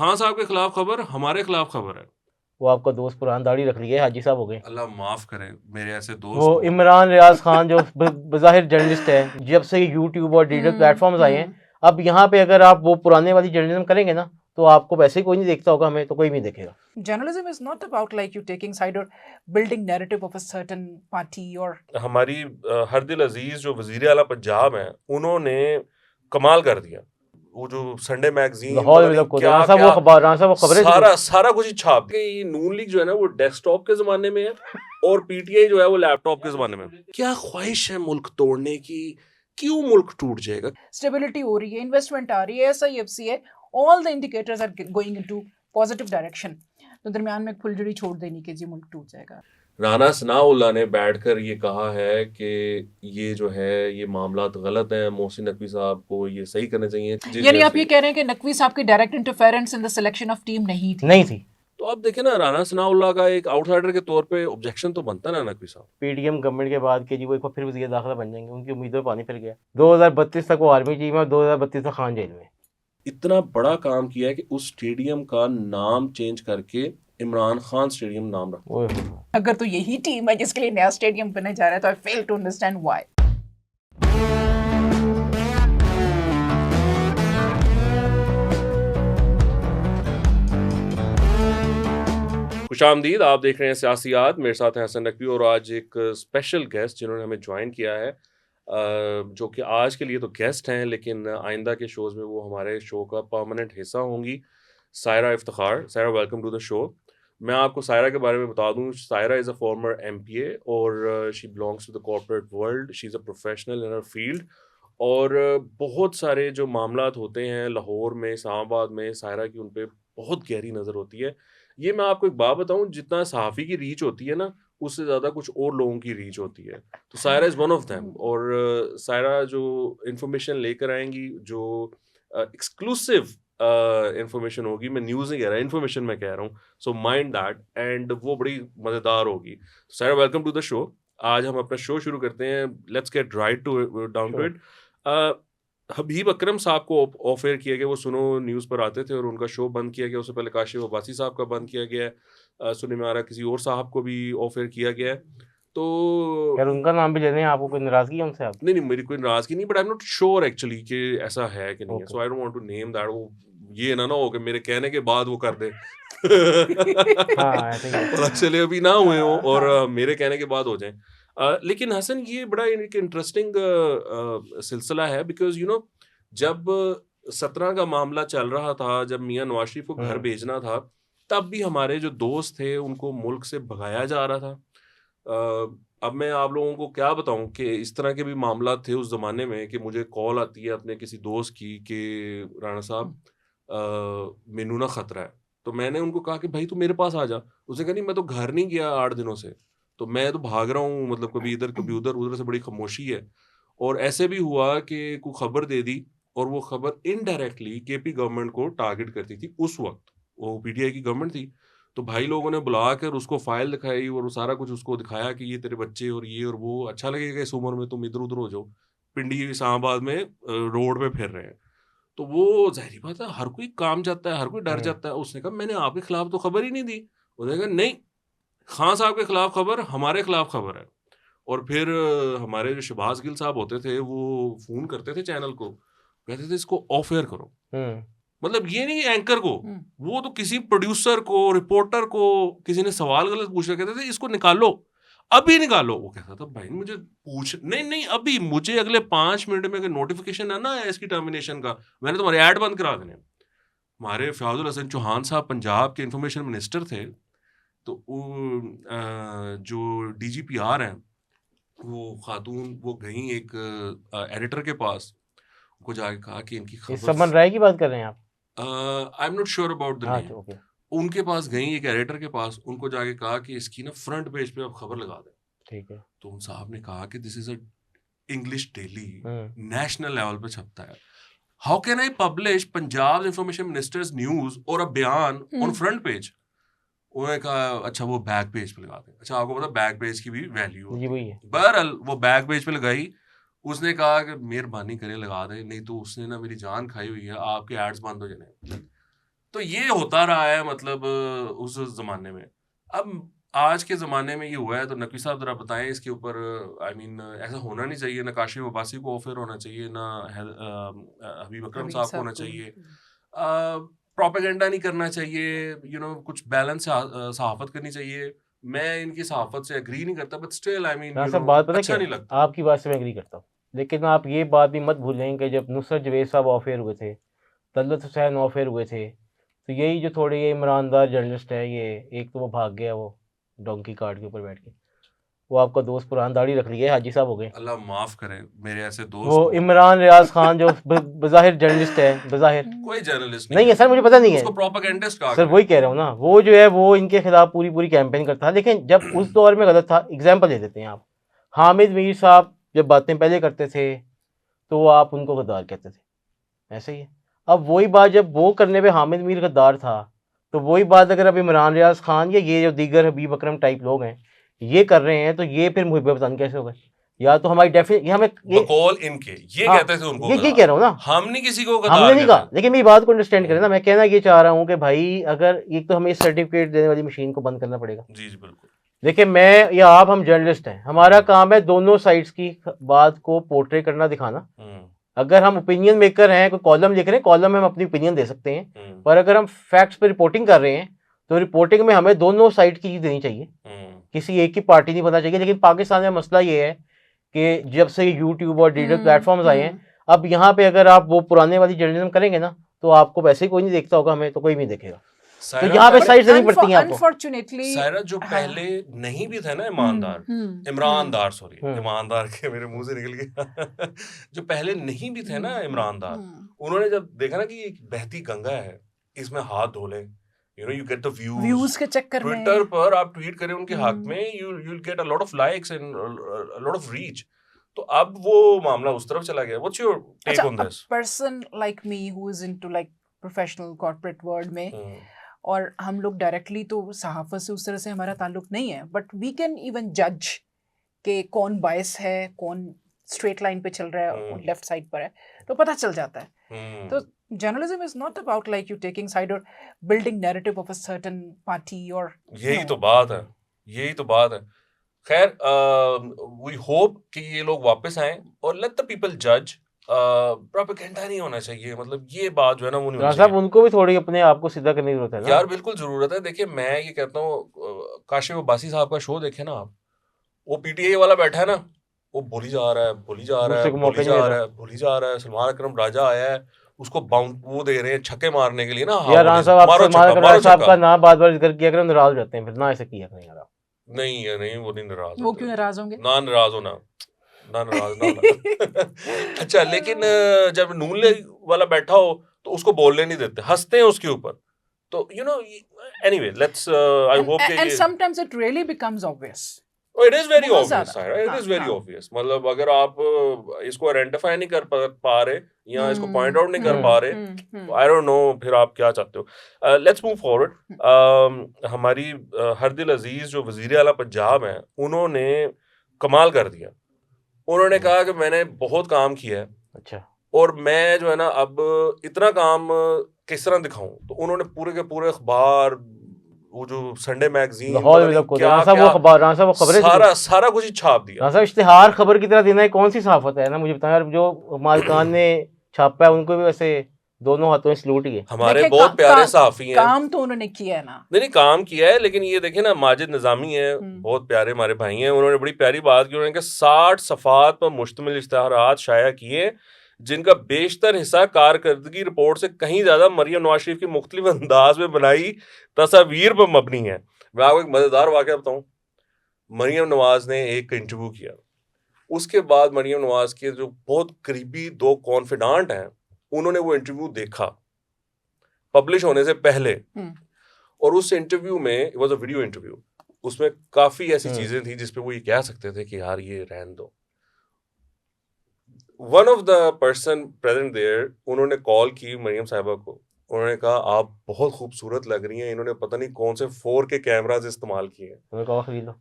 खान साहब के खिलाफ खबर, हमारे खिलाफ खबर है। वो आपका दोस्त पुरानी दाढ़ी रख लिए हाजी साहब हो गए। अल्लाह माफ करे मेरे ऐसे दोस्त वो को। इमरान रियाज खान जो बज़ाहिर जर्नलिस्ट है, जब से यूट्यूब और डिजिटल प्लेटफॉर्म्स आए हैं, अब यहाँ पे अगर आप वो पुराने वाली जर्नलिज्म करेंगे ना, तो आपको वैसे ही कोई नहीं देखता होगा, हमें तो कोई नहीं देखेगा। Journalism is not about like you taking side or building narrative of a certain party or हमारी हरदिल अजीज जो वजीर आला पंजाब हैं, उन्होंने कमाल कर दिया। वो जो संडे मैगजीन लाहौर में लोग राना साहब वो खबर, राना साहब वो खबरें सारा कुछ ही छाप गई। नून लीग जो है ना वो डेस्कटॉप के जमाने में है और पीटीआई जो है वो लैपटॉप के जमाने में। क्या ख्वाहिश है मुल्क तोड़ने की? क्यों मुल्क टूट जाएगा? stability हो रही है, इन्वेस्टमेंट आ रही है, SIFC है, all the indicators are going into positive direction. तो दरमियान में एक फुलझड़ी छोड़ देनी कि जी मुल्क टूट जाएगा। राना सनाउल्लाह ने बैठकर ये कहा है कि ये जो है ये मामलात गलत हैं, मोहसिन नकवी साहब को ये सही करने चाहिए। यानी आप ये कह रहे हैं कि नकवी साहब की direct interference in the selection of team नहीं थी? तो अब देखें ना, राना सनाउल्लाह का एक आउटसाइडर के तौर पे ऑब्जेक्शन तो बनता ना नकवी साहब। पीडीएम गवर्नमेंट के बाद के जी वो एक बार फिर वज़ीर दाखिला बन जाएंगे, उनकी उम्मीदों में पानी फिर गया। 2032 तक वो आर्मी चीफ में और 2032 तक खान जेल में। इतना बड़ा काम किया है कि उस स्टेडियम का नाम चेंज करके इमरान खान स्टेडियम नाम रखा। अगर तो यही टीम है जिसके लिए नया स्टेडियम बनने जा रहा है, तो आई फेल टू अंडरस्टैंड व्हाई। खुशामदीद, आप देख रहे हैं सियासियात। मेरे साथ हैं हसन नकवी और आज एक स्पेशल गेस्ट जिन्होंने हमें ज्वाइन किया है, जो कि आज के लिए तो गेस्ट हैं लेकिन आइंदा के शोज़ में वो हमारे शो का परमानेंट हिस्सा होंगी। Saira Iftikhar. Saira, welcome to the show. मैं आपको सायरा के बारे में बता दूं, Saira is a former MPA और she belongs to the corporate world. She is a professional in her field और बहुत सारे जो मामलात होते हैं लाहौर में, इस्लामाबाद में, सायरा की उन पे बहुत गहरी नज़र होती है। ये मैं आपको एक बात बताऊं, जितना सहाफ़ी की रीच होती है ना, उससे ज़्यादा कुछ और लोगों की रीच होती है। तो Saira is one of them. और सायरा जो इन्फॉर्मेशन लेकर आएंगी, जो एक्सक्लूसिव इन्फॉर्मेशन होगी, मैं न्यूज़ नहीं कह रहा, इन्फॉर्मेशन मैं कह रहा हूँ, सो माइंड दैट, एंड वो बड़ी मज़ेदार होगी। Saira, welcome to the show. आज हम अपना शो शुरू करते हैं। Let's get right to down to it. Habib Akram साहब को ऑफ एयर किया गया, वो सुनो न्यूज़ पर आते थे और उनका शो बंद किया गया। उससे पहले काशिफ अब्बासी साहब का बंद किया गया है। सुनने में आ रहा किसी और साहब को भी ऑफ एयर किया गया है। तो यार उनका नाम भी लेने हैं, आपको कोई नाराजगी है उनसे? आप नहीं, मेरी कोई नाराजगी नहीं, but I am not sure actually कि ऐसा है कि नहीं है। So I don't want to name that. वो ये ना हो कि मेरे कहने के बाद वो कर दे और चले अभी ना हुए हो और मेरे कहने के बाद हो जाए। लेकिन हसन, ये बड़ा एक इंटरेस्टिंग सिलसिला है, बिकॉज यू नो जब 17 का मामला चल रहा था, जब मियां नवाज शरीफ को घर भेजना था, तब भी हमारे जो दोस्त थे उनको मुल्क से भगाया जा रहा था। अब मैं आप लोगों को क्या बताऊं कि इस तरह के भी मामला थे उस ज़माने में कि मुझे कॉल आती है अपने किसी दोस्त की कि राणा साहब मैनू ना ख़तरा है। तो मैंने उनको कहा कि भाई तू मेरे पास आ जा। उसने कहा नहीं, मैं तो घर नहीं गया 8 दिनों से, तो मैं तो भाग रहा हूँ, मतलब कभी इधर कभी उधर, उधर से बड़ी खामोशी है। और ऐसे भी हुआ कि कोई खबर दे दी और वो खबर इनडायरेक्टली KP गवर्नमेंट को टारगेट करती थी। उस वक्त वो PTI की गवर्नमेंट थी। तो भाई लोगों ने बुलाकर उसको फाइल दिखाई और वो सारा कुछ उसको दिखाया कि ये तेरे बच्चे और ये और वो, अच्छा लगेगा इस उम्र में तुम इधर उधर हो जाओ, पिंडी इस्लामाबाद में रोड पे फिर रहे हैं। तो वो जाहिर बात है, हर कोई काम जाता है, हर कोई डर जाता है। उसने कहा मैंने आपके खिलाफ तो खबर ही नहीं दी। उसने कहा नहीं, खान साहब के खिलाफ खबर, हमारे खिलाफ खबर है। और फिर हमारे जो शहबाज गिल साहब होते थे वो फोन करते थे चैनल को, कहते थे इसको ऑफ एयर करो। मतलब ये नहीं एंकर को, वो तो किसी प्रोड्यूसर को, रिपोर्टर को किसी ने सवाल गलत पूछा, कहते थे इसको निकालो, अभी निकालो। वो कहता था भाई मुझे पूछ नहीं अभी, मुझे अगले 5 मिनट में अगर नोटिफिकेशन है ना इसकी टर्मिनेशन का, मैंने तुम्हारे ऐड बंद करा देने। हमारे फयाजुल हसन चौहान साहब पंजाब के इंफॉर्मेशन मिनिस्टर थे, तो जो DGPR हैं वो खातून, वो गई एक एडिटर के पास, उनको जाके कहा कि इनकी खबर, समन राय की बात कर रहे हैं आप? आई am not sure about the name. उनके पास गई एक एडिटर के पास, उनको जाके कहा कि इसकी ना फ्रंट पेज पे आप खबर लगा दें। ठीक है। तो उन साहब ने कहा कि this is a English daily, national level पे छपता है, how can I publish Punjab information ministers news और अ बयान ऑन फ्रंट पेज। उन्होंने कहा अच्छा वो बैक पेज पे लगा दें। अच्छा, आपको पता बैक पेज की भी वैल्यू होती है। बहरहाल वो बैक पेज पे लगाई। उसने कहा कि मेहरबानी करे लगा दे, नहीं तो उसने ना मेरी जान खाई हुई है, आपके एड्स बंद हो जाने। तो ये होता रहा है मतलब उस जमाने में। अब आज के ज़माने में ये हुआ है, तो नकवी साहब ज़रा बताएँ इसके ऊपर। आई मीन ऐसा होना नहीं चाहिए, ना काशिफ अब्बासी को ऑफर होना चाहिए, ना हबीब अकरम हबीब साहब को साहब होना को। चाहिए। प्रोपेगेंडा नहीं करना चाहिए, कुछ बैलेंस सहाफ़त करनी चाहिए। मैं इनकी सहाफ़त से एग्री नहीं करता, but still I mean Rana साहब बात पता अच्छा क्या नहीं है, लगता। आपकी बात से मैं एग्री करता हूँ, लेकिन आप ये बात भी मत भूलें कि जब नुसरत जवेद साहब ऑफेयर हुए थे, तलत हुसैन ऑफेयर हुए थे, तो यही जो थोड़े ये इमरानदार जर्नलिस्ट है, ये एक तो वो भाग गया, वो डोंकी कार्ड के ऊपर बैठ के, वो आपका दोस्त पुरान दाढ़ी रख लिया है, हाजी साहब हो गए। अल्लाह माफ़ करे मेरे ऐसे वो दोस्त को। इमरान रियाज खान जो बज़ाहिर जर्नलिस्ट है, बज़ाहिर कोई जर्नलिस्ट नहीं नहीं है सर, मुझे पता नहीं है उसको प्रोपेगेंडिस्ट कहा सर, करें। वही कह रहा हूँ ना, वो जो है वो इनके खिलाफ पूरी पूरी कैंपेन करता था, लेकिन जब उस दौर में गलत था। एग्जाम्पल दे देते हैं आप, हामिद मीर साहब जब बातें पहले करते थे तो आप उनको गद्दार कहते थे, ऐसे ही है। अब वही बात जब वो करने पे हामिद मीर गद्दार था, तो वही बात अगर अब इमरान रियाज खान या ये जो दीगर हबीब अकरम टाइप लोग हैं ये कर रहे हैं, तो ये फिर मुहिब वतन कैसे होगा? या तो हमारी डेफिनेट हमें ये बकौल इनके ये हाँ, कहते थे उनको ये गद्दार। कह रहा हूँ ना, हमने किसी को हमने गद्दार नहीं कहते। कहा, लेकिन मेरी बात को अंडरस्टैंड करें ना। मैं कहना ये चाह रहा हूँ कि भाई अगर एक तो हमें सर्टिफिकेट देने वाली मशीन को बंद करना पड़ेगा। जी जी बिल्कुल। देखिए मैं या आप, हम जर्नलिस्ट हैं, हमारा काम है दोनों साइड्स की बात को पोर्ट्रे करना, दिखाना। अगर हम ओपिनियन मेकर हैं, कोई कॉलम लिख रहे हैं, कॉलम में हम अपनी ओपिनियन दे सकते हैं, पर अगर हम फैक्ट्स पे रिपोर्टिंग कर रहे हैं तो रिपोर्टिंग में हमें दोनों साइड की चीज देनी चाहिए, किसी एक की पार्टी नहीं बनना चाहिए। लेकिन पाकिस्तान में मसला ये है कि जब से यूट्यूब और डिजिटल प्लेटफॉर्म्स आए हैं, अब यहाँ पे अगर आप वो पुराने वाली जर्नलिज्म करेंगे ना, तो आपको वैसे ही कोई नहीं देखता होगा, हमें तो कोई नहीं देखेगा। तो यहाँ पे साइड देनी पड़ती है आपको। अनफॉर्चुनेटली सायरा जो पहले नहीं भी थे ना ईमानदार, इमरानदार सॉरी ईमानदार के मेरे मुंह से निकल गया जो पहले नहीं भी थे ना इमरानदार, उन्होंने जब देखा ना कि एक बहती गंगा है, इसमें हाथ धो लें, यू गेट द व्यूज के चक्कर में ट्विटर पर आप ट्वीट करें उनके हक में, you will get a lot of likes and a lot of reach. तो अब वो मामला उस तरफ चला गया। What's your take on this? Person like me who is into like professional corporate world में, और हम लोग डायरेक्टली तो सहाफ़त से उस तरह से हमारा ताल्लुक नहीं है, बट वी कैन इवन जज कि कौन बायस है, कौन स्ट्रेट लाइन पे चल रहा है, कौन लेफ्ट साइड पर है, तो पता चल जाता है। तो journalism is not about like you taking side और building narrative of a certain party, और यही तो बात है, यही तो बात है। खैर वी होप कि ये लोग वापस आएं और लेट द पीपल जज। प्रोपेगेंडा नहीं होना चाहिए, मतलब ये बात जो है ना वो नहीं होनी साहब चाहिए। उनको भी थोड़ी अपने आप को सीधा करने की जरूरत है ना यार बिल्कुल जरूरत है। देखिए मैं ये कहता हूँ, काशिफ अब्बासी साहब का शो देखे ना आप, वो पीटीआई वाला बैठा है ना, वो भूली जा रहा है, भूली जा रहा है, दूसरे को मौके भूली नहीं जा देता। रहा है, भूली जा रहा है। सलमान अकरम राजा आया है, उसको बाउंड वो दे रहे हैं छक्के मारने के लिए ना। हाँ यार राना साहब, आप मारो सलमान छक्का, अकरम मारो साहब का छक्का। नाम बार बार जिक्र किया करें, नाराज हो जाते हैं, फिर ना ऐसे किया करें यार आप। नहीं है, नहीं वो नहीं नाराज वो होते। क्यों नाराज होंगे? ना नाराज होना, ना नाराज ना अच्छा, लेकिन जब नून लीग वाला बैठा हो तो उसको बोलने नहीं देते, हंसते हैं उसके ऊपर। तो anyway, let's I hope कि and ये sometimes it really becomes obvious. it is very बहुत obvious, ज़्यादा। it is very हाँ। obvious। मतलब अगर आप इसको आइडेंटिफाई नहीं कर पा रहे या इसको पॉइंट आउट नहीं कर पा रहे, I don't know फिर आप क्या चाहते हो। Let's move forward। हमारी हरदिल अजीज जो वजीर आला पंजाब हैं, उन्होंने कमाल कर दिया। उन्होंने कहा कि मैंने बहुत काम किया है, अच्छा, और मैं जो है ना अब इतना काम किस तरह दिखाऊं। तो उन्होंने पूरे के पूरे अखबार, वो जो संडे मैगजीन, लाहौर में को राना साहब वो खबर, राना साहब वो खबरें सारा कुछ ही छाप दिया। राना साहब इश्तिहार खबर की तरह देना है, कौन सी सहाफत है ना, मुझे बताएं यार। जो मालिकान ने छापा है उनको भी वैसे दोनों हाथों में सलूट ही है। हमारे देखिए, बहुत प्यारे सहाफी हैं, काम तो उन्होंने किया है ना। नहीं काम किया है, लेकिन ये देखे ना, माजिद निजामी है, बहुत प्यारे हमारे भाई हैं, उन्होंने बड़ी प्यारी बात की। उन्होंने कहा 60 सफ़ात पर मुश्तमिल इश्तिहारात शाया किए, जिनका बेशतर हिस्सा कारकर्दगी रिपोर्ट से कहीं ज्यादा मरियम नवाज शरीफ की मुख्तलिफ अंदाज में बनाई तस्वीर पर मबनी है। मैं आपको एक मजेदार वाक़या बताऊं। मरियम नवाज ने एक इंटरव्यू किया, उसके बाद मरियम नवाज के जो बहुत करीबी 2 कॉन्फिडेंट हैं, उन्होंने वो इंटरव्यू देखा पब्लिश होने से पहले, और उस इंटरव्यू में, it was a video interview, उसमें काफी ऐसी चीजें थी जिसपे वो ये कह सकते थे कि यार ये रहने दो। One of the person present there, उन्होंने कॉल की मरियम साहिबा को, उन्होंने कहा आप बहुत खूबसूरत लग रही हैं। इन्होंने पता नहीं कौन से 4K कैमराज इस्तेमाल किए हैं। उन्होंने कहा खरीद लो।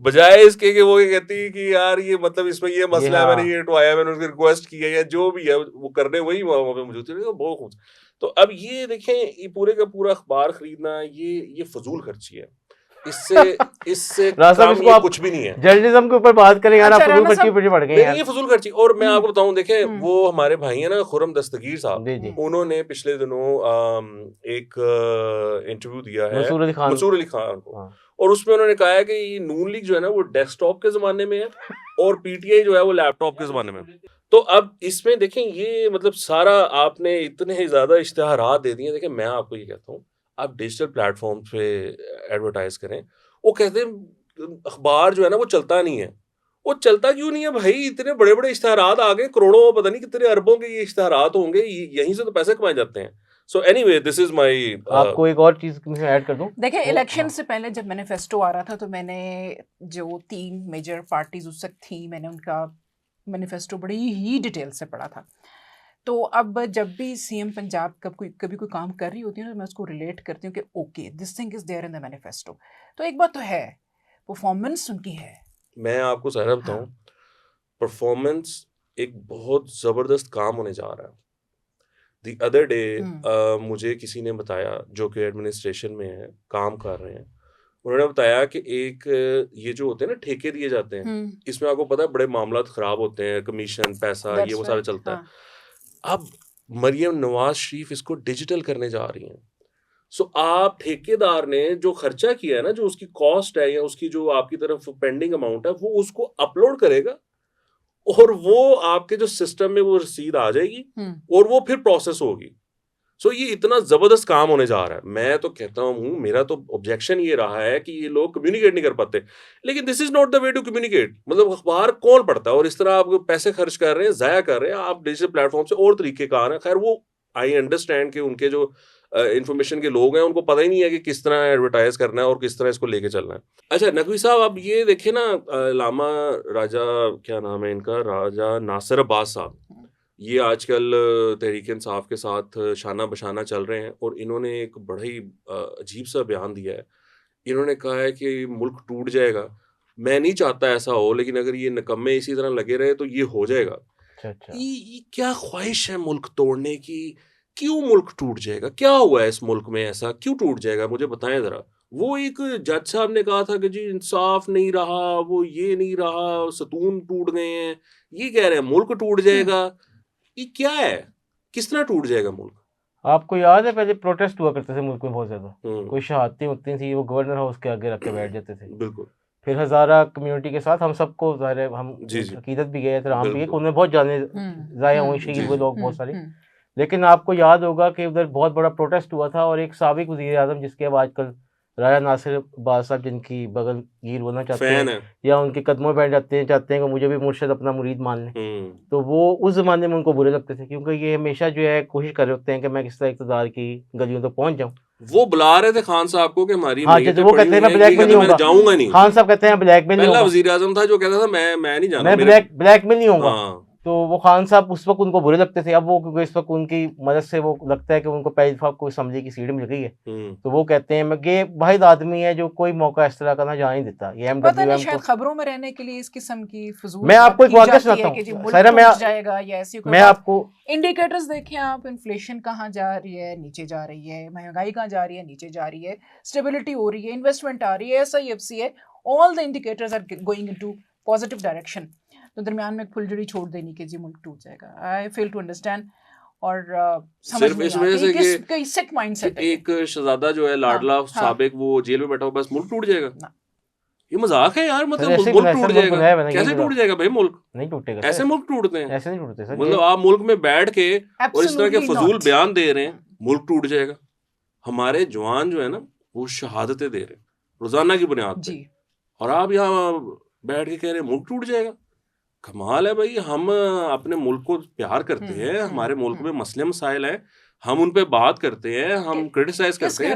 बजाय इसके कि वो ये कहती कि यार ये मतलब इसमें ये मसला है, मैंने ये उठवाया, मैंने उसकी रिक्वेस्ट की है, या जो भी है वो करने वही वहाँ पे मौजूद थी। बहुत खूब। तो अब ये देखें, ये पूरे का पूरा अखबार खरीदना ये फजूल खर्ची है, इससे रास्ता काम इसको ये आप कुछ भी नहीं है। जर्नलिज्म के ऊपर बात करें यार, अच्छा, आप फजूल राना खर्ची साहब, पे पड़ गए नहीं यार। ये फजूल खर्ची। और मैं आपको बताऊं, देखें वो हमारे भाई है ना खुरम दस्तगीर साहब, जी जी, उन्होंने पिछले दिनों एक इंटरव्यू दिया है मंसूर अली खान को, हाँ। और उसमें उन्होंने कहा है कि ये नून लीग जो है ना वो डेस्कटॉप के जमाने में है और पीटीआई जो है वो लैपटॉप के जमाने में। तो अब इसमें देखें ये मतलब सारा आपने इतने ज्यादा इश्तिहारात दे दिए। देखें मैं आपको ये कहता हूँ, आप डिजिटल प्लेटफॉर्म पे एडवर्टाइज करें। वो कहते हैं अखबार जो है ना वो चलता नहीं है। वो चलता क्यों नहीं है भाई? इतने बड़े बड़े इश्तिहारात आ गए, करोड़ों पता नहीं कितने अरबों के ये इश्तिहारात होंगे, यहीं से तो पैसे कमाए जाते हैं। So anyway this is my. आपको एक और चीज मैं ऐड कर दूं, देखिए तो इलेक्शन से पहले जब मैनिफेस्टो आ रहा था तो मैंने जो 3 मेजर पार्टीज उस वक्त थी, मैंने उनका मैनिफेस्टो बड़ी ही डिटेल से पढ़ा था। तो अब जब भी सीएम पंजाब कभी कोई काम कर रही होती है ना, तो मैं उसको रिलेट करती हूँ कि okay this thing is there in the manifesto. तो एक बात तो है, परफॉर्मेंस उनकी है। मैं आपको सारा बताऊं, परफॉर्मेंस एक बहुत जबरदस्त काम होने जा रहा है। द अदर डे मुझे किसी ने बताया जो कि एडमिनिस्ट्रेशन में है, काम कर रहे हैं, उन्होंने बताया कि एक ये जो होते हैं ना ठेके दिए जाते हैं, इसमें आपको पता है बड़े मामला खराब होते हैं, कमीशन पैसा ये वो सारा चलता है। अब मरियम नवाज शरीफ इसको डिजिटल करने जा रही हैं। सो आप ठेकेदार ने जो खर्चा किया है ना, जो उसकी कॉस्ट है या उसकी जो आपकी तरफ पेंडिंग अमाउंट है, वो उसको अपलोड करेगा और वो आपके जो सिस्टम में वो रसीद आ जाएगी और वो फिर प्रोसेस होगी। सो ये इतना जबरदस्त काम होने जा रहा है। मैं तो कहता हूँ, मेरा तो ऑब्जेक्शन ये रहा है कि ये लोग कम्युनिकेट नहीं कर पाते, लेकिन this is not the way to communicate. मतलब अखबार कौन पढ़ता है? और इस तरह आप पैसे खर्च कर रहे हैं, जाया कर रहे हैं आप डिजिटल प्लेटफॉर्म से और तरीके का आना। खैर वो आई अंडरस्टैंड कि उनके जो इंफॉर्मेशन के लोग हैं उनको पता ही नहीं है कि किस तरह एडवर्टाइज करना है और किस तरह इसको लेके चलना है। अच्छा नकवी साहब, अब ये देखे ना, लामा राजा, क्या नाम है इनका, राजा नासिर अब्बास साहब, ये आजकल तहरीक इंसाफ के साथ शाना बशाना चल रहे हैं और इन्होंने एक बड़ा ही अजीब सा बयान दिया है। इन्होंने कहा है कि मुल्क टूट जाएगा। मैं नहीं चाहता ऐसा हो, लेकिन अगर ये निकम्मे इसी तरह लगे रहे तो ये हो जाएगा। ये क्या ख्वाहिश है मुल्क तोड़ने की? क्यों मुल्क टूट जाएगा? क्या हुआ है इस मुल्क में ऐसा? क्यों टूट जाएगा? मुझे बताएं जरा। वो एक जज साहब ने कहा था कि जी इंसाफ नहीं रहा, वो ये नहीं रहा, सतून टूट गए हैं, ये कह रहे हैं मुल्क टूट जाएगा। ये क्या है? किस तरह टूट जाएगा मुल्क? आपको याद है पहले प्रोटेस्ट हुआ करते थे मुल्क में बहुत ज्यादा, कोई शहादतें होती थी, वो गवर्नर हाउस के आगे रख के बैठ जाते थे। बिल्कुल। फिर हजारा कम्युनिटी के साथ हम सबको ज़ाहिर है, हम अकीदत भी गए, एहतराम भी है, उन्हें बहुत जाने ज़ाया हुए, शहीद हुए लोग बहुत सारे। लेकिन आपको याद होगा कि उधर बहुत बड़ा प्रोटेस्ट हुआ था और एक साबिक वज़ीर आज़म, जिसके अब आजकल राजा नासिर अब्बास साहब, जिनकी बगल गिर होना चाहते हैं या उनके कदमों में बैठ चाहते हैं कि मुझे भी मुर्शिद अपना मुरीद मान लें, तो वो उस ज़माने में उनको बुरे लगते थे, क्योंकि ये हमेशा जो है कोशिश कर रहे होते हैं कि मैं किस तरह इक़्तिदार की गलियों तक पहुंच जाऊं। वो बुला रहे थे खान साहब को कि हमारी हाँ, जैसे वो कहते हैं मैं ब्लैकमेल नहीं होऊंगा, जाऊंगा नहीं। खान साहब कहते हैं ब्लैकमेल नहीं होऊंगा। पहला वज़ीर आज़म था जो कहता था मैं नहीं जाना, मैं ब्लैकमेल नहीं होऊंगा। तो वो खान साहब उस वक्त उनको बुरे लगते थे। अब वो क्योंकि इस वक्त उनकी मदद से वो लगता है कि उनको पहली दफा कोई असम्बली की सीट मिल गई है, तो वो कहते हैं कि वाहिद आदमी है जो कोई मौका इस तरह का ना जाने देता। ये एमडब्ल्यूएम शायद खबरों में रहने के लिए इस किस्म की फजूल मैं आपको एक वाक़या सुनाता हूं सायरा, मैं आपको इंडिकेटर्स देखें आप, इन्फ्लेशन कहाँ जा रही है, नीचे जा रही है, महंगाई कहाँ जा रही है, नीचे जा रही है, स्टेबिलिटी हो रही है, इन्वेस्टमेंट आ रही है, SIFC है, all the indicators are going into positive direction. तो दरमियान में फुलझड़ी छोड़ देनी कि जी मुल्क टूट जाएगा, आई फेल टू अंडरस्टैंड। और समझ सिर्फ इस वजह से कि सिक माइंडसेट है। एक शहजादा जो है लाडला साबिक, वो जेल में बैठा हुआ, बस मुल्क टूट जाएगा। ये मजाक है यार, मतलब मुल्क टूट जाएगा? कैसे टूट जाएगा भाई? मुल्क नहीं टूटेगा, ऐसे मुल्क टूटते हैं? ऐसे नहीं टूटते सर। मतलब आप मुल्क में बैठ के और इस तरह के फजूल बयान दे रहे हैं, मुल्क टूट जाएगा। हमारे जवान जो है ना, वो शहादतें दे रहे हैं रोजाना की बुनियाद पे, और आप यहाँ बैठ के कह रहे हैं मुल्क टूट जाएगा। कमाल है भाई। हम अपने मुल्क को प्यार करते हैं, हमारे मुल्क में मसले मसाइल हैं, हम उन पे बात करते हैं, हम क्रिटिसाइज करते हैं,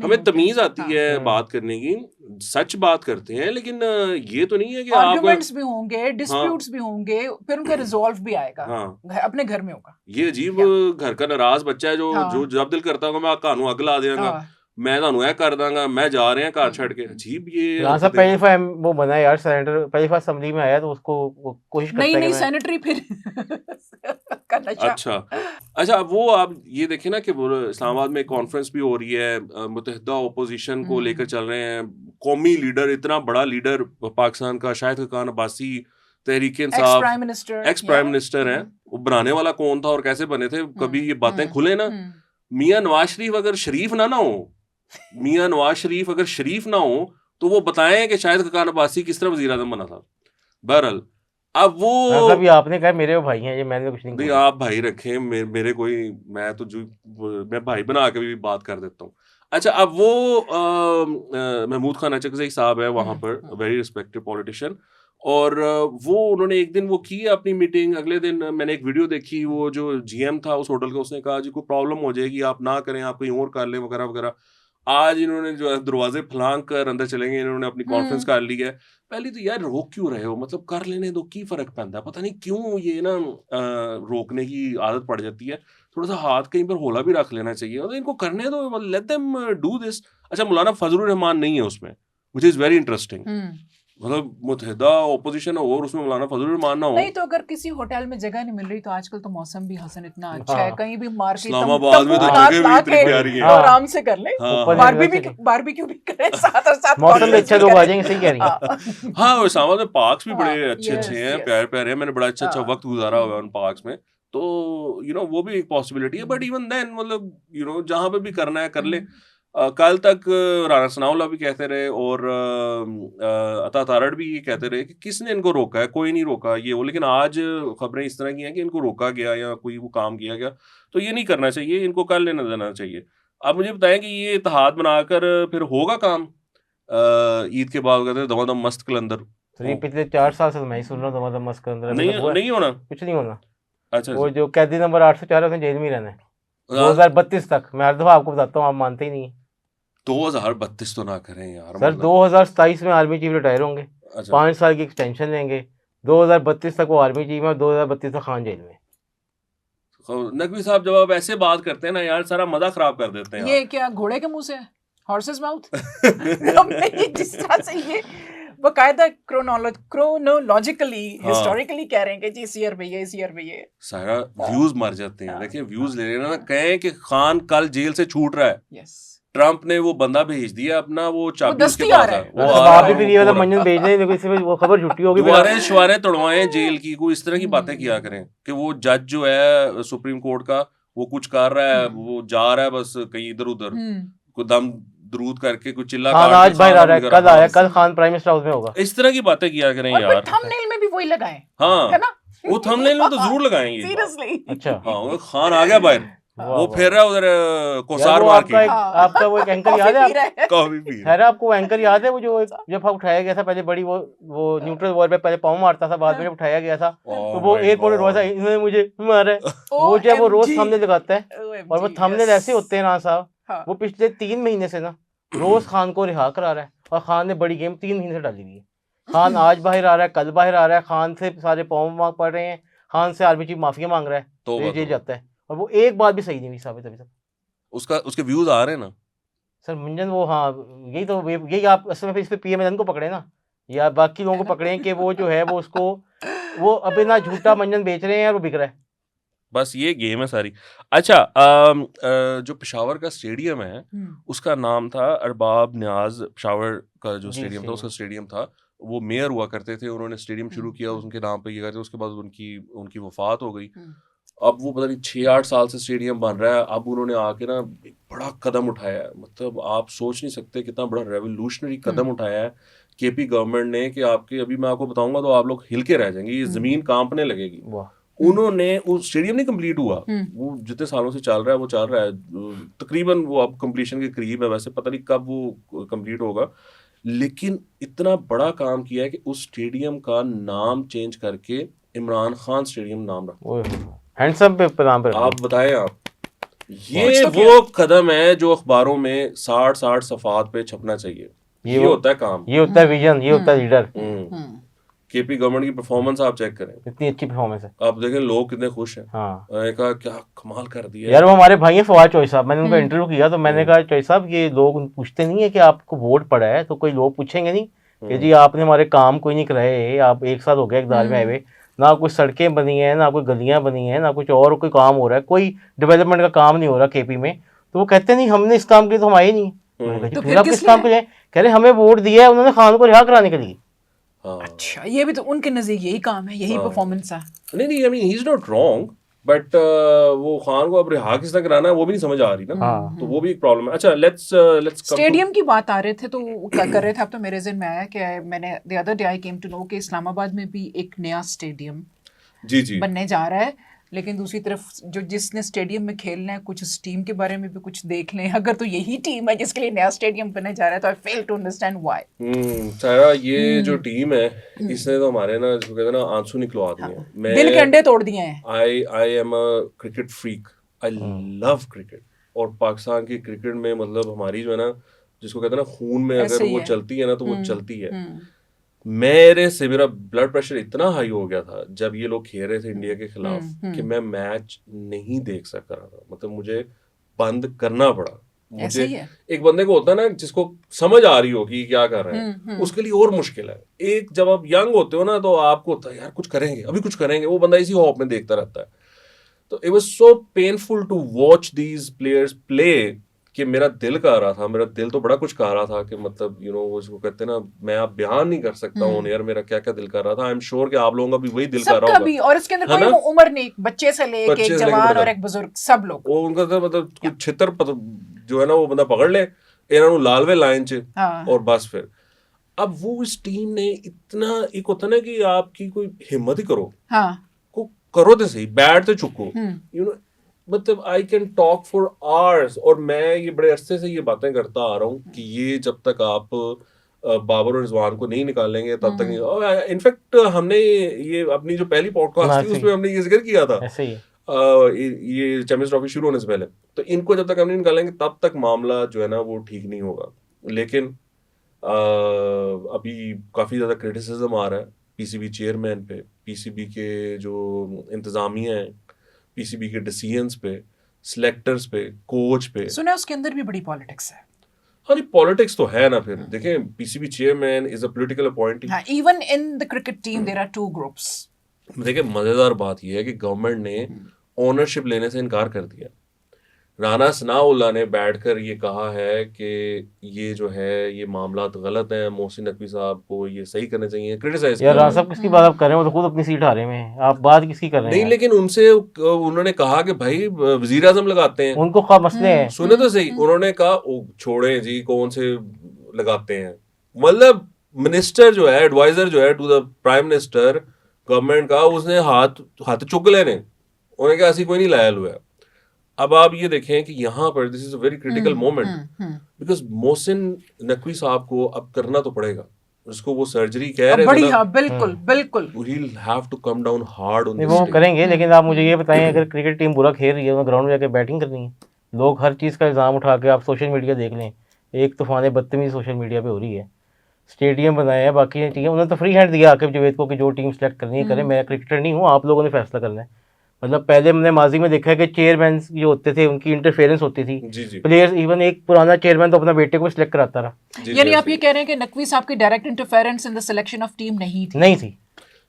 हमें तमीज आती है बात करने की, सच बात करते हैं। लेकिन ये तो नहीं है कि आर्गुमेंट्स भी होंगे, डिस्प्यूट्स भी होंगे, फिर उनका रिजॉल्व भी आएगा, अपने घर में होगा। ये अजीब घर का नाराज बच्चा है जो जब दिल करता होगा मैं कानून अग ला देगा, मैं ਤੁਹਾਨੂੰ ਇਹ ਕਰ ਦਾਂਗਾ, मैं जा रहे हैं कार ਛੱਡ के। अजीब ये यहाँ से पहली दफा वो बना है यार सेनेटर, पहली दफा असेंबली में आया तो उसको वो कोशिश करता है नहीं कि सैनिटरी फिर का नशा। अच्छा वो आप ये देखें ना कि वो इस्लामाबाद में कॉन्फ्रेंस भी हो रही है, मुत्तहिदा ओपोजिशन को लेकर चल रहे हैं, कौमी लीडर, इतना बड़ा लीडर पाकिस्तान का Shahid Khan Abbasi Tehreek Insaf ex prime minister हैं, वो बनाने वाला कौन था और कैसे बने थे, कभी ये बातें खुले ना। मियां नवाज शरीफ अगर शरीफ ना हो, मियां नवाज शरीफ अगर शरीफ ना हो तो वो बताएं कि शाहिद खान अब्बासी किस तरह वज़ीर आज़म बना था। बहरहाल अब वो मतलब ये आपने कहा मेरे वो भाई हैं, ये मैंने कुछ नहीं नहीं, कहा। आप भाई रखें, मेरे कोई, मैं तो जो मैं भाई बना के भी बात कर देता हूँ। अच्छा अब वो महमूद खान अचकज़ई साहब है वहाँ पर, वेरी रिस्पेक्टेड पॉलिटिशियन, और वो उन्होंने एक दिन वो की अपनी मीटिंग, अगले दिन मैंने एक वीडियो देखी, वो जो जीएम था उस होटल का, उसने कहा जी कोई प्रॉब्लम हो जाएगी आप ना करें, आप कहीं और कर लें वगैरह वगैरह। आज इन्होंने जो है दरवाजे फलांग कर अंदर चलेंगे, इन्होंने अपनी कॉन्फ्रेंस कर ली है। पहले तो यार रोक क्यों रहे हो, मतलब कर लेने दो, की फर्क पैंदा है, पता नहीं क्यों ये ना रोकने की आदत पड़ जाती है। थोड़ा सा हाथ कहीं पर होला भी रख लेना चाहिए, और इनको करने दो, लेट देम डू दिस। अच्छा मौलाना फजलुर रहमान नहीं है उसमें, व्हिच इज वेरी इंटरेस्टिंग, मतलब मुत्तहिदा ओपोजिशन हो और उसमें मौलाना फजलुर रहमान ना हो। नहीं तो अगर किसी होटल में जगह नहीं मिल रही तो आजकल तो मौसम भी हसन इतना अच्छा है, कहीं भी मार्केट इस्लामाबाद में तो जगह भी इतनी प्यारी है, आराम से कर ले, हाँ। बारबेक्यू भी करें साथ और साथ, मौसम अच्छा लोग आ जाएंगे, सही कह रही है। हाँ इस्लामाबाद में पार्क्स भी बड़े हाँ, अच्छे अच्छे yes, हैं, yes. प्यारे प्यारे हैं, मैंने बड़ा अच्छा अच्छा हाँ, वक्त गुजारा हुआ है उन पार्क्स में, तो यू नो वो भी एक पॉसिबिलिटी है। बट इवन देन मतलब यू नो जहाँ पे भी करना है कर ले। कल तक राना सनाउल्लाह भी कहते रहे और अता तारड़ भी ये कहते रहे कि किसने इनको रोका है, कोई नहीं रोका ये वो, लेकिन आज खबरें इस तरह की हैं कि इनको रोका गया या कोई वो काम किया गया, तो ये नहीं करना चाहिए, इनको कर लेना देना चाहिए। आप मुझे बताएं कि ये इत्तेहाद बनाकर फिर होगा काम ईद के बाद, कहते हैं दमादम मस्त कलंदर, तो ये पिछले 4 साल से मैं ही सुन रहा हूँ दमादम मस्त के अंदर नहीं होना, कुछ नहीं होना। अच्छा वो जो कैदी नंबर 804 है उसने जेल में ही रहना है 2032 तक। मैं हर दफा आपको बताता हूँ, आप मानते ही नहीं। 2032 तो ना करें यार सर, 2027 में आर्मी चीफ रिटायर होंगे, 5 साल की एक्सटेंशन लेंगे, 2032 तक वो आर्मी चीफ है और 2032 तक खान जेल में। नकवी साहब जब आप ऐसे बात करते हैं ना यार, सारा मजा खराब कर देते हैं। ये क्या घोड़े के मुंह से है, हॉर्सेस माउथ? जिस तरह से ये बकायदा क्रोनोलॉजिकली हिस्टोरिकली कह रहे हैं कि जी इस ईयर में ये सारा व्यूज मर जाते हैं। देखिए व्यूज ले लेना ना, कहें कि खान कल जेल से छूट रहा है, यस, ट्रंप ने वो बंदा भेज दिया अपना, वो चाबी उसके दस्ती आ पास रहा है, है। वो आप भी फिर ये वाला मंजन भेज दें, देखो इससे वो खबर झूठी होगी। दुआरे शुआरे तोड़वाएं जेल की, कोई इस तरह की बातें किया करें कि वो जज जो है सुप्रीम कोर्ट का वो कुछ कर रहा है, वो जा रहा है बस कहीं इधर उधर, कोई दम दरूद करके कुछ चिल्ला खान आज बाहर आ रहा है, कल आया, कल खान प्राइम मिनिस्टर हाउस में होगा, इस तरह की बातें किया करें और यार। थंबनेल में भी वही लगाएं, हाँ है ना, वो थंबनेल में तो जरूर लगाएंगे। सीरियसली। अच्छा हाँ वो खान आ गया बाहर, वो फिर रहा उधर कोसार मार के। आपका वो एक एंकर याद है, कॉफी पी है आपको वो एंकर याद है, वो जो जब उठाया गया था पहले बड़ी वो न्यूट्रल वॉर पे पहले पाँव मारता था, बाद में जब उठाया गया था तो वो एयरपोर्ट रोज इन्होंने मुझे मारा, वो जब वो रोज थंबनेल लगाता है, और वो थंबनेल ऐसे होते हैं ना साहब, वो पिछले 3 महीने से ना रोज खान को रिहा करा रहा है, और खान ने बड़ी गेम 3 महीने से डाली हुई है। खान आज बाहर आ रहा है, कल बाहर आ रहा है, खान से सारे पाँव मांग पड़ रहे हैं, खान से आर्मी चीफ माफिया मांग रहा है, तो जेल जाता है, और वो एक बात भी सही नहीं हुई साबित अभी तक। उसके व्यूज आ रहे हैं ना सर मंजन, वो हाँ यही आप असल में इस पे पीएमएलएन को पकड़े ना, या बाकी लोगों को पकड़े कि वो जो है वो उसको वो अभी ना झूठा मंजन बेच रहे हैं और वो बिक रहा है, बस ये गेम है सारी। अच्छा जो पेशावर का स्टेडियम है उसका नाम था अरबाब न्याज, पेशावर का जो स्टेडियम था उसका स्टेडियम था, वो मेयर हुआ करते थे, उन्होंने स्टेडियम शुरू किया उनके नाम पे ये करते, उसके बाद उनकी वफात हो गई। अब वो पता नहीं 6-8 साल से स्टेडियम बन रहा है। अब उन्होंने आके ना एक बड़ा कदम उठाया है, मतलब आप सोच नहीं सकते कितना बड़ा रेवोल्यूशनरी कदम उठाया है केपी गवर्नमेंट ने, कि आपके अभी मैं आपको बताऊंगा तो आप लोग हिल के रह जाएंगे, ये जमीन कांपने लगेगी। उन्होंने वो स्टेडियम नहीं कंप्लीट हुआ, वो जितने सालों से चल रहा है वो चल रहा है, तकरीबन वो अब कंप्लीशन के करीब है, वैसे पता नहीं कब वो कंप्लीट होगा, लेकिन इतना बड़ा काम किया है कि उस स्टेडियम का नाम चेंज करके इमरान खान स्टेडियम नाम रखा, हैंडसम पे नाम पे। आप बताएं आप, ये वो कदम है जो अखबारों में 60 सफात पे छपना चाहिए। ये होता है काम, ये होता है विजन, ये होता है लीडर। केपी गवर्नमेंट की परफॉर्मेंस आप चेक करें, इतनी अच्छी परफॉर्मेंस है। आप देखें लोग कितने खुश हैं। हाँ मैंने कहा क्या कमाल कर दिया यार, वो हमारे भाई हैं फवाद चौधरी साहब, मैंने उनका इंटरव्यू किया तो मैंने हम्म। कहा चौधरी साहब ये लोग पूछते नहीं है कि आपको वोट पड़ा है तो कोई लोग पूछेंगे नहीं कि जी आपने हमारे काम कोई नहीं कराए, आप 1 साल हो गया इकदार में आए हुए, ना कोई सड़कें बनी हैं, ना कोई गलियां बनी हैं, ना कुछ और कोई काम हो रहा है, कोई डेवलपमेंट का काम नहीं हो रहा केपी में, तो वो कहते नहीं हमने इस काम के लिए तो हम आए ही नहीं। मैंने कहा जी तो फिर फिर आप किस किस काम लिए? के लिए? कह रहे हमें वोट दिया है उन्होंने खान को रिहा कराने के लिए। हाँ अच्छा, ये भी तो उनके नजदीक यही काम है, यही हाँ। परफॉर्मेंस है। नहीं, I mean he is not wrong, but वो खान को अब रिहा किस तरह कराना है वो भी नहीं समझ आ रही ना, हाँ तो वो भी एक प्रॉब्लम है। अच्छा लेट्स स्टेडियम की बात आ रहे थे तो कर रहे थे आप, तो मेरे ज़हन में आया कि मैंने the other day I came to know कि इस्लामाबाद में भी एक नया स्टेडियम जी बनने जा रहा है, लेकिन दूसरी तरफ जो जिसने स्टेडियम में खेलना है कुछ उस टीम के बारे में भी कुछ देख लें। अगर तो यही टीम है जिसके लिए नया स्टेडियम बनने जा रहा है तो आई फेल टू अंडरस्टैंड व्हाई। सारा ये जो टीम है इसने तो हमारे ना जिसको कहते हैं ना आंसू निकलवा दिए हैं। मैं दिल के अंडे तोड़ दिए हैं। I am a cricket freak, I love cricket, और पाकिस्तान की क्रिकेट में मतलब हमारी जो है ना जिसको कहते हैं ना खून में ऐसे अगर ही वो है। चलती है ना तो वो चलती है। मेरा ब्लड प्रेशर इतना हाई हो गया था जब ये लोग खेल रहे थे इंडिया के खिलाफ कि मैं मैच नहीं देख सक रहा था, मतलब मुझे बंद करना पड़ा। ऐसे मुझे ही है। एक बंदे को होता है ना जिसको समझ आ रही हो कि क्या कर रहे हैं, उसके लिए और मुश्किल है। एक जब आप यंग होते हो ना तो आपको होता है यार कुछ करेंगे, अभी कुछ करेंगे, वो बंदा इसी होप में देखता रहता है। तो it was so painful to watch these players play कि मेरा दिल कह रहा था, मेरा दिल तो बड़ा कुछ कह रहा था कि मतलब वो इसको कहते हैं ना, मैं आप बयान नहीं कर सकता हूँ यार मेरा क्या क्या दिल कर रहा था। आई एम श्योर कि आप लोगों का भी वही दिल कर रहा सबका होगा, भी, और इसके अंदर है कोई ना? उम्र नहीं, बच्चे से लेके बच्चे एक से लेके जवान बड़ा और एक बुजुर्ग, सब लोग। वो उनका तो मतलब कुछ छितर जो है ना वो बंदा पकड़ ले इन्होंने लालवे लाइन च हाँ। और बस फिर अब वो इस टीम ने इतना, एक होता ना कि आपकी कोई हिम्मत ही करो, हाँ। को करो तो सही, बैट तो चुको, यू नो, मतलब I can talk for hours. और मैं ये बड़े अरसे से ये बातें करता आ रहा हूँ कि ये जब तक आप बाबर और रिजवान को नहीं निकालेंगे तब तक नहीं। इनफैक्ट हमने ये अपनी जो पहली पॉडकास्ट थी उसमें हमने ये जिक्र किया था ऐसे ही है। ये चैंपियंस ट्रॉफी शुरू होने से पहले, तो इनको जब तक हम नहीं निकालेंगे तब तक मामला जो है ना वो ठीक नहीं होगा। लेकिन अभी काफ़ी ज़्यादा क्रिटिसिज्म आ रहा है पीसीबी चेयरमैन पे, पीसीबी के जो इंतज़ामिया हैं, पीसीबी के डिसीजंस पे, सिलेक्टर्स पे, कोच पे। सुना उसके अंदर भी बड़ी पॉलिटिक्स है। हाँ नहीं, पॉलिटिक्स तो है ना। फिर देखें PCB chairman is a political appointee. हाँ, even in the cricket team there are two groups. देखिए मज़ेदार बात यह है कि गवर्नमेंट ने ओनरशिप लेने से इनकार कर दिया। राना सनाउल्लाह ने बैठकर ये कहा है कि ये जो है ये मामला गलत हैं, मोहसिन नकवी साहब को ये सही करने चाहिए, क्रिटिसाइज यार राना साहब किसकी बात आप कर रहे हैं? वो तो खुद अपनी सीट हारे में हैं, आप बात किसकी कर रहे हैं? नहीं, लेकिन उनसे उन्होंने कहा कि भाई वजीर आजम लगाते हैं, उनको क्या मसले हैं? सुने तो सही, उन्होंने कहा छोड़े जी कौन से लगाते हैं, मतलब मिनिस्टर जो है, एडवाइजर जो है to the prime minister government का, उसने हाथ चुक लेने, उन्होंने कहा ऐसी कोई नहीं लाया हुआ है। अब आप ये देखें कि यहाँ पर this is a very critical moment because Mohsin Naqvi साहब को अब करना तो पड़ेगा, उसको वो सर्जरी कह रहे थे बड़ी, ना, हाँ बिल्कुल बिल्कुल। he'll have to come down hard on नहीं this वो day। करेंगे, लेकिन आप मुझे ये बताएं अगर क्रिकेट टीम बुरा खेल रही है उन्हें ग्राउंड में जाके बैटिंग करनी है, लोग हर चीज़ का इल्ज़ाम उठा के, आप सोशल मीडिया देख लें, एक तूफान बदतमीजी सोशल मीडिया पे हो रही है। स्टेडियम बनाया है, बाकी टीम उन्होंने तो फ्री हैंड दिया आकिब जावेद को कि जो टीम सेलेक्ट करनी है करें, मैं क्रिकेटर नहीं हूँ, आप लोगों ने फैसला करना है। मतलब पहले हमने माजी में देखा है कि चेयरमैन जो होते थे उनकी इंटरफेरेंस होती थी, जी जी प्लेयर्स, इवन एक पुराना चेयरमैन तो अपना बेटे को सिलेक्ट कराता रहा। जी यानी जी, आप ये कह रहे हैं कि नकवी साहब की direct interference in the selection of team नहीं थी? नहीं थी।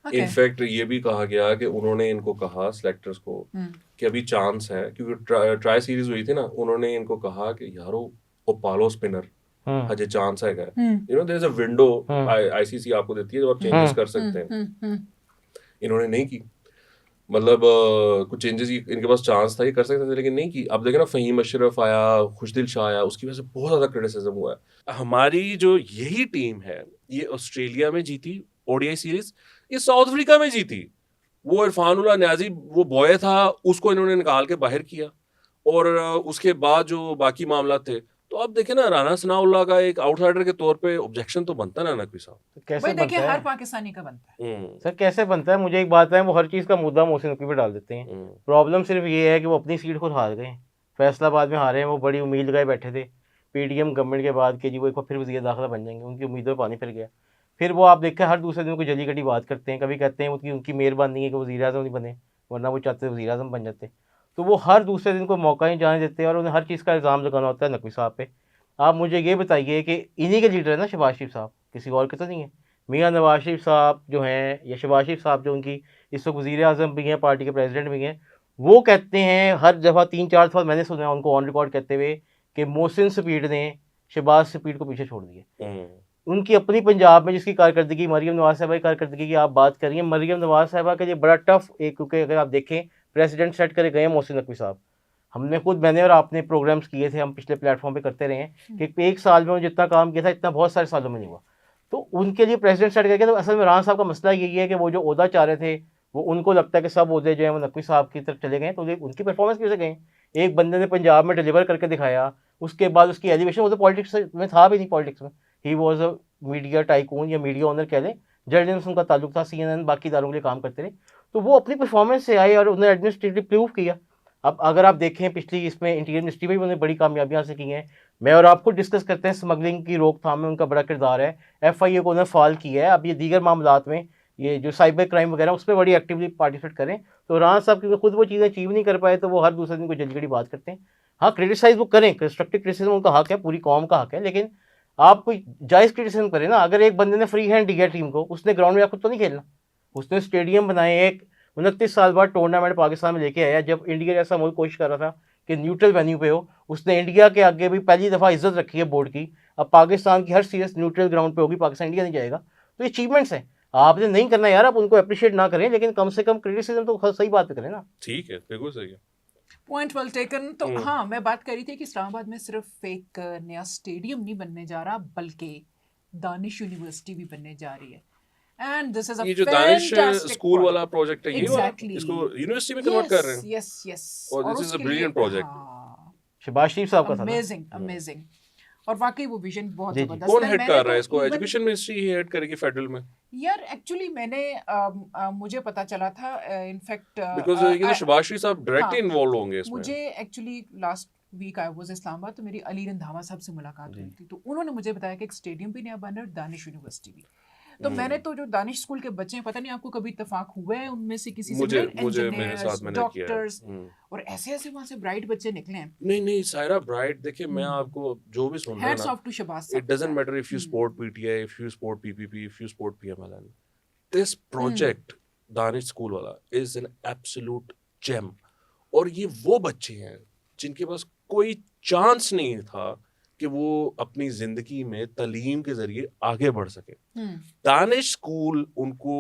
Okay. इनफैक्ट ये भी कहा गया कि उन्होंने इनको कहा सिलेक्टर्स को कि अभी चांस है, क्योंकि ट्राई सीरीज हुई थी ना, उन्होंने इनको कहा कि यारो ओ पालो स्पिनर अजय चांस है, you know there is a window ICC आपको देती है जो आप चेंजेस कर सकते हैं। इन्होंने नहीं की, मतलब कुछ चेंजेस इनके पास चांस था, ये कर सकते थे लेकिन नहीं की। अब देखे ना फहीम अशरफ आया, खुशदिल शाह आया, उसकी वजह से बहुत ज्यादा क्रिटिसिज्म हुआ है। हमारी जो यही टीम है ये ऑस्ट्रेलिया में जीती ओडीआई सीरीज, ये साउथ अफ्रीका में जीती, वो इरफानुल्लाह न्याजी वो बॉय था उसको इन्होंने निकाल के बाहर किया, और उसके बाद जो बाकी मामला थे, तो अब देखे ना राना सनाउल्लाह का एक आउटसाइडर के तौर पे ऑब्जेक्शन तो बनता ना नकवी साहब। तो कैसे भाई देखिए बनता हर है पाकिस्तानी का बनता है। सर? कैसे बनता है? मुझे एक बात है, वो हर चीज़ का मुद्दा मोहसिन नकवी पे डाल देते हैं। प्रॉब्लम सिर्फ ये है कि वो अपनी सीट खुद हार गए, फैसलाबाद में हारे हैं, वो बड़ी उम्मीद लगाए बैठे थे पीडीएम गवर्नमेंट के बाद कि जी वो एक बार फिर वज़ीर दाखिला बन जाएंगे, उनकी उम्मीदों में पानी फिर गया। फिर वो आप देखें हर दूसरे दिन कोई जली कटी बात करते हैं, कभी कहते हैं उनकी मेहरबानी है कि वज़ीर आज़म नहीं बने, वरना वो चाहते वज़ीर आज़म बन जाते। तो वो हर दूसरे दिन को मौका ही जाने देते हैं और उन्हें हर चीज़ का इल्ज़ाम लगाना होता है नकवी साहब पे। आप मुझे ये बताइए कि इन्हीं के लीडर है ना शहबाज शरीफ साहब, किसी और के तो नहीं है। मियाँ नवाज शरीफ साहब जो हैं या शहबाज शरीफ साहब जो उनकी इस वक्त वज़ीर आज़म भी हैं, पार्टी के प्रेसिडेंट भी हैं, वो कहते हैं हर दफ़ा 3-4 दफ़ा मैंने सुना है उनको ऑन रिकॉर्ड कहते हुए कि मोहसिन सपीड ने शहबाज सपीड को पीछे छोड़ दिया। उनकी अपनी पंजाब में जिसकी कारकर्दगी, मरीम नवाज साहिबा की कारकर्दगी की आप बात कर रही हैं, मरीम नवाज साहिबा के लिए बड़ा टफ एक, क्योंकि अगर आप देखें प्रेसिडेंट सेट करे गए मोहसिन नकवी साहब। हमने खुद, मैंने और आपने प्रोग्राम्स किए थे, हम पिछले प्लेटफॉर्म पे करते रहे हैं कि एक साल में उन्होंने जितना काम किया था इतना बहुत सारे सालों में नहीं हुआ। तो उनके लिए प्रेसिडेंट सेट करके, तो असल में राना साहब का मसला यही है कि वो जो ओहदा चाह रहे थे वो उनको लगता है कि सब ओहदे जो है वो नकवी साहब की तरफ चले गए, तो उनकी परफॉर्मेंस की वजह से गए। एक बंदे ने पंजाब में डिलीवर करके दिखाया, उसके बाद उसकी एलिवेशन, वो तो पॉलिटिक्स में था भी नहीं, पॉलिटिक्स में he was a media tycoon या मीडिया ओनर कह लें, जर्नलिज्म उनका ताल्लुक था, CNN बाकी इदारों के लिए काम करते रहे। तो वो अपनी परफॉर्मेंस से आए और उन्होंने एडमिनिस्ट्रेटिव प्रूव किया। अब अगर आप देखें पिछली इसमें इंटीरियर मिनिस्ट्री में भी उन्होंने बड़ी कामयाबियां हासिल की हैं। मैं और आपको डिस्कस करते हैं स्मगलिंग की रोकथाम में उनका बड़ा किरदार है, FIA को उन्होंने फाल किया है। अब ये दीगर मामलात में, ये जो साइबर क्राइम वगैरह उसमें बड़ी एक्टिवली पार्टिसिपेट करें। तो राना साहब क्योंकि खुद वो चीज़ें अचीव नहीं कर पाए तो वो हर दूसरे दिन को जल्दी जल्दी बात करते हैं। हाँ, क्रिटिसाइज वो करें, कंस्ट्रक्टिव क्रिटिसिज्म उनका हक है, पूरी कौम का हक है, लेकिन आप कोई जायज़ क्रिटिसिज्म करें ना। अगर एक बंदे ने फ्री हैंड दिया टीम को, उसने ग्राउंड में खुद तो नहीं खेलना, उसने स्टेडियम बनाए, एक 29 साल बाद टूर्नामेंट पाकिस्तान में लेके आया। जब इंडिया जैसा मुल्क कोशिश कर रहा था कि न्यूट्रल वेन्यू पे हो, उसने इंडिया के आगे भी पहली दफ़ा इज्जत रखी है बोर्ड की। अब पाकिस्तान की हर सीरीज न्यूट्रल ग्राउंड पे होगी, पाकिस्तान इंडिया नहीं जाएगा। तो ये अचीवमेंट्स हैं, आपने नहीं करना यार, आप उनको अप्रिशिएट ना करें, लेकिन कम से कम क्रिटिसिज्म तो सही बात पे करें ना। ठीक है, बिल्कुल सही है, पॉइंट वेल टेकन। तो हाँ, मैं बात करी थी कि इस्लामाबाद में सिर्फ एक नया स्टेडियम नहीं बनने जा रहा, बल्कि दानिश यूनिवर्सिटी भी बनने जा रही है। एंड दिस इज अ ये जो दानिश फैंटास्टिक स्कूल वाला प्रोजेक्ट है, ये वाला Exactly. इसको यूनिवर्सिटी में कन्वर्ट कर रहे हैं। यस यस, और this is a brilliant project. Shahbaz Sharif साहब का था ना। अमेजिंग अमेजिंग, और वाकई वो विजन बहुत जी, जी। जबरदस्त कौन है। हेड मैंने कर रहा है तो इसको? even- एजुकेशन मिनिस्ट्री ही हेड करेगी फेडरल में, यार एक्चुअली मैंने मुझे पता चला था इनफैक्ट बिकॉज़ ये तो शहबाज शरीफ साहब डायरेक्टली हाँ, इन्वॉल्व होंगे इसमें। मुझे actually last week I was Islamabad, तो मेरी अली रंधावा साहब से मुलाकात हुई थी, तो उन्होंने मुझे बताया कि एक स्टेडियम भी नया बन रहा है और दानिश यूनिवर्सिटी भी। तो मैंने तो जो दानिश स्कूल के बच्चे हैं, पता नहीं आपको कभी इत्तेफाक हुआ है उनमें से किसी से, मुझे मेरे साथ मैंने किया है। डॉक्टर्स, और ऐसे ऐसे वहां से ब्राइट बच्चे निकले हैं। नहीं सायरा ब्राइट, देखिए मैं आपको जो भी सुन रहा हैट्स हूं ऑफ टू शहबाज ना, it doesn't matter if you support PTI, if you support PPP, if you support PMLN, this project Danish school वाला इज एन एब्सोल्यूट जेम। और ये वो बच्चे हैं जिनके पास कोई चांस नहीं था कि वो अपनी जिंदगी में तालीम के जरिए आगे बढ़ सके। दानिश स्कूल उनको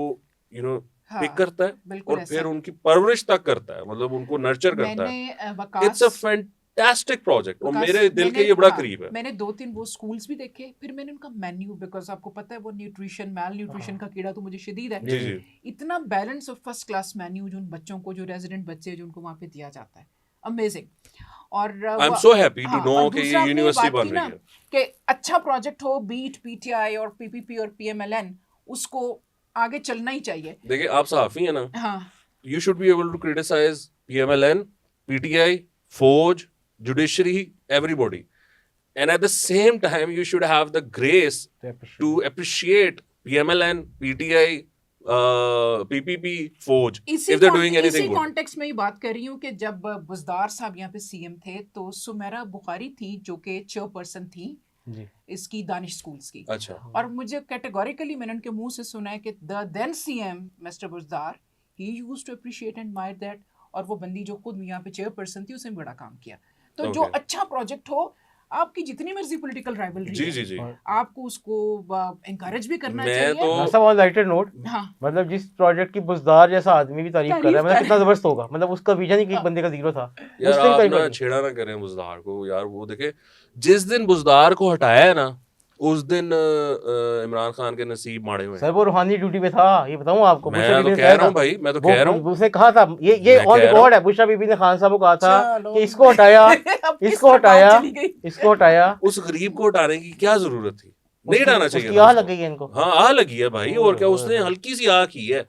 पिक करता है और फिर उनकी परवरिश तक करता है, मतलब उनको नर्चर करता है। इट्स अ फैंटास्टिक प्रोजेक्ट और मेरे दिल के ये बड़ा करीब है। मैंने 2-3 वो स्कूल्स भी देखे, फिर मैंने उनका मेन्यू, बिकॉज आपको पता है वो न्यूट्रिशन, मैल न्यूट्रिशन का कीड़ा तो मुझे शदीद है। जी। इतना बैलेंस और फर्स्ट क्लास मेन्यू जो उन बच्चों को, जो रेजिडेंट बच्चे जो उनको वहाँ पे दिया जाता है, अमेजिंग। और I am so happy to know कि ये यूनिवर्सिटी बन रही है, कि अच्छा प्रोजेक्ट हो, बीट PTI और PPP और PMLN, उसको आगे चलना ही चाहिए। देखिए आप सहाफी हैं ना, हाँ, you should be able to criticize PMLN, PTI, फौज, judiciary, everybody, and at the same time you should have the grace to appreciate PMLN, PTI, PPP, फौज if they're doing anything इसी good. कॉन्टेक्स्ट में ही बात कर रही हूँ कि जब बुज़दार साहब यहाँ पे CM थे, तो सुमेरा बुखारी थी जो कि चेयरपर्सन थी जी। इसकी दानिश स्कूल्स की। अच्छा, और मुझे कैटेगोरिकली मैंने उनके मुंह से सुना है कि the then CM mister Buzdar, he used to appreciate and admire that, और वो बंदी जो खुद यहाँ पे चेयरपर्सन थी उसने बड़ा काम किया। तो जो अच्छा प्रोजेक्ट हो, आपकी जितनी मर्जी पॉलिटिकल राइवलरी जी, आपको उसको एनकरेज भी करना मैं चाहिए। तो- सब ऑन लाइटर नोट, हाँ, मतलब जिस प्रोजेक्ट की बुज़दार जैसा आदमी भी तारीफ कर रहा है, मतलब कितना जबरदस्त होगा, मतलब उसका विजन ही कि एक बंदे का जीरो था। यार उसने भी आप तारीफ ना कर दी। छेड़ा ना करें बुज़दार को यार। वो देखे जिस दिन बुज़दार को हटाया है ना, उस दिन इमरान खान के नसीब माड़े हुए हैं। सर वो रूहानी ड्यूटी पे था, ये बताऊं आपको। मैं तो कह रहा हूँ भाई, मैं तो कह रहा हूँ, उसने कहा था, ये मैं ऑन कह रहा रिकॉर्ड है, बुशरा बीबी ने खान साहब को कहा था चलो। कि इसको हटाया, अब किस इसको पर बात हटाया, चली गई? इसको हटाया। उस गरीब को हटाने की क्या जरूरत थी? नहीं हटाना चाहिए उसकी था आह उसको। लग गई है इनको। हाँ आह लगी है भाई, और क्या, उसने हल्की सी आह की है।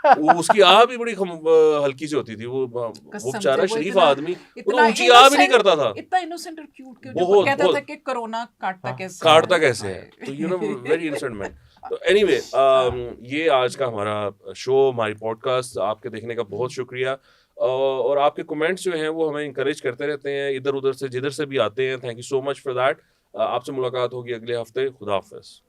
उसकी आह भी बड़ी हल्की सी होती थी। वो बेचारा शरीफ आदमी, वो तो ऊंची आह भी नहीं करता था। इतना इनोसेंट और क्यूट, बहुत कहता था कि कोरोना काटता कैसे है। तो you know very innocent man. तो एनीवे ये आज का हमारा शो, हमारी पॉडकास्ट आपके देखने का बहुत शुक्रिया। और आपके कमेंट्स जो हैं वो हमें इंकरेज करते रहते हैं इधर उधर से, जिधर से भी आते हैं। Thank you so much for that. आपसे मुलाकात होगी अगले हफ्ते। खुदा हाफिज़।